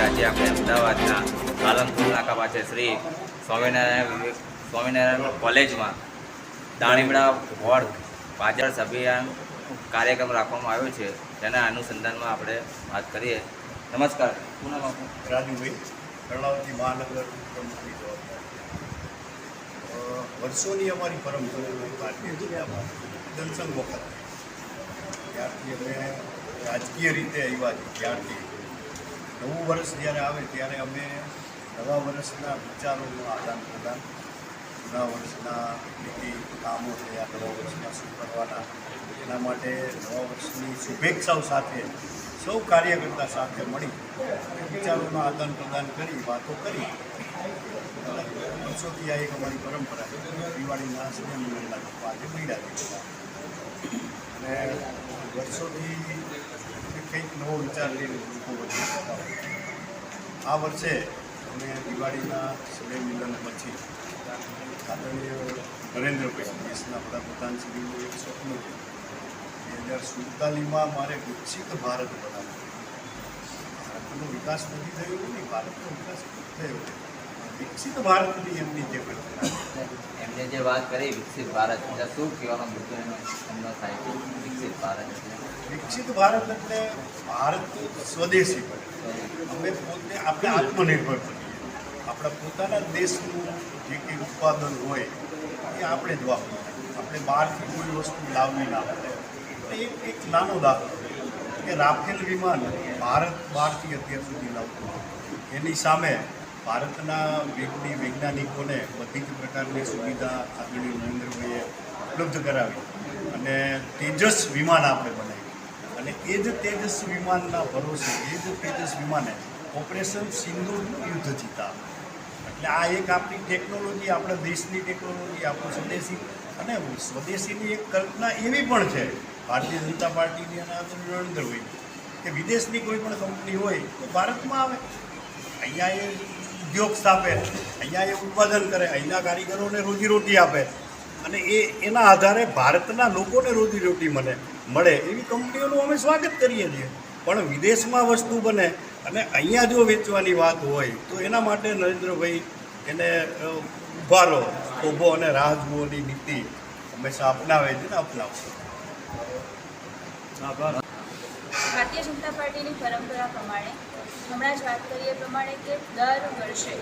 આજે આપણે અમદાવાદના પાલનપુર નાકા પાસે શ્રી સ્વામિનારાયણ કોલેજમાં દાણીમડા વોર્ડ પાછળ અભિયાન કાર્યક્રમ રાખવામાં આવ્યો છે, તેના અનુસંધાનમાં આપણે વાત કરીએ. નમસ્કાર. શું નામ આપનું? રાજુભાઈ, કર્ણાવતી મહાનગર પ્રમુખની જવાબદારી. વર્ષોની અમારી પરંપરા ભારતીય જનતા જનસંઘ વખત ત્યારથી અમે રાજકીય રીતે આવ્યા છીએ. ત્યારથી નવું વર્ષ જ્યારે આવે ત્યારે અમે નવા વર્ષના વિચારોનું આદાન પ્રદાન, જૂના વર્ષના જે કામો થયા, નવા વર્ષમાં શું કરવાના, એના માટે નવા વર્ષની શુભેચ્છાઓ સાથે સૌ કાર્યકર્તા સાથે મળી વિચારોનું આદાન પ્રદાન કરી, વાતો કરી. વર્ષોથી આ એક અમારી પરંપરા છે. દિવાળીના સ્નેહ મિલનના લોકો આજે મળ્યા છે અને વર્ષોથી કંઈક નવો વિચાર લઈને લોકો વચ્ચે થતા હોય. આ વર્ષે અમે દિવાળીના સ્નેહ મિલન પછી આદરણીય નરેન્દ્રભાઈ દેશના વડાપ્રધાનશ્રીનું એક સ્વપ્ન છે. 2047માં મારે વિકસિત ભારત બનાવવું. ભારતનો વિકાસ નથી થયો નહીં, ભારતનો વિકાસ થયો. વિકસિત ભારતની એમની જે એમને જે વાત કરી વિકસિત ભારત, એટલે શું કહેવાનો મુદ્દો એમનો થાય છે? વિકસિત ભારત વિકસિત ભારત એટલે ભારત સ્વદેશી બને. અમે પોતે આપણે આત્મનિર્ભર બનીએ. આપણા પોતાના દેશનું જે કંઈ ઉત્પાદન હોય એ આપણે જ વાપરીએ. આપણે બહારથી કોઈ વસ્તુ લાવવી ના પડે. એક નાનો દાખલો કે રાફેલ વિમાન ભારત બહારથી અત્યાર સુધી લાવતું. એની સામે ભારતના વૈજ્ઞાનિકોને બધી જ પ્રકારની સુવિધા આદરણીય નરેન્દ્રભાઈએ ઉપલબ્ધ કરાવી અને તેજસ વિમાન આપણે બનાવ્યું. અને એ જ તેજસ વિમાનના ભરોસે એ જ તેજસ વિમાને ઓપરેશન સિંદૂરનું યુદ્ધ જીતા. એટલે આ એક આપણી ટેકનોલોજી, આપણા દેશની ટેકનોલોજી, આપણું સ્વદેશી. અને સ્વદેશીની એક કલ્પના એવી પણ છે ભારતીય જનતા પાર્ટીની અને આદરણીય નરેન્દ્રભાઈ કે વિદેશની કોઈ પણ કંપની હોય તો ભારતમાં આવે, અહીંયા એ ઉદ્યોગ સ્થાપે, અહીંયા એ ઉત્પાદન કરે, અહીંના કારીગરોને રોજીરોટી આપે અને એના આધારે ભારતના લોકોને રોજીરોટી મળે એવી કંપનીઓનું અમે સ્વાગત કરીએ છીએ. પણ વિદેશમાં વસ્તુ બને અને અહીંયા જો વેચવાની વાત હોય તો એના માટે નરેન્દ્રભાઈ એને ઊભો અને રાહ જુઓની નીતિ હંમેશા અપનાવે છે ને અપનાવશે. ભારતીય જનતા પાર્ટીની પરંપરા પ્રમાણે હમણાં જ વાત કરીએ પ્રમાણે કે દર વર્ષે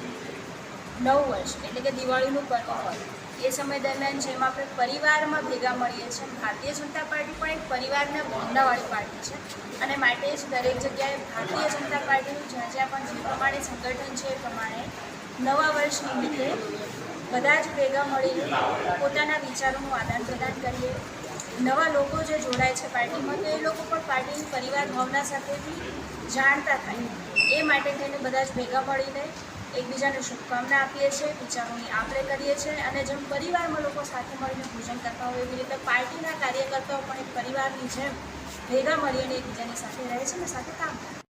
નવ વર્ષ એટલે કે દિવાળીનું પર્વ હોય એ સમય દરમિયાન જેમ આપણે પરિવારમાં ભેગા મળીએ છીએ, ભારતીય જનતા પાર્ટી પણ એક પરિવારના ભાવનાવાળી પાર્ટી છે અને માટે જ દરેક જગ્યાએ ભારતીય જનતા પાર્ટીનું જ્યાં જ્યાં પણ જે પ્રમાણે સંગઠન છે એ પ્રમાણે નવા વર્ષ નિમિત્તે બધા જ ભેગા મળીને પોતાના વિચારોનું આદાન પ્રદાન કરીએ. નવા લોકો જે જોડાય છે પાર્ટીમાં તો એ લોકો પણ પાર્ટીની પરિવાર ભાવના સાથેથી જાણતા થાય એ માટે થઈને બધા જ ભેગા મળીને એકબીજાને શુભકામના આપીએ છીએ, વિચારોની આપણે કરીએ છીએ અને જેમ પરિવારમાં લોકો સાથે મળીને ભોજન કરતા હોય એવી રીતે પાર્ટીના કાર્યકર્તાઓ પણ એક પરિવારની જેમ ભેગા મળીને એકબીજાની સાથે રહે છે અને સાથે કામ કરે છે.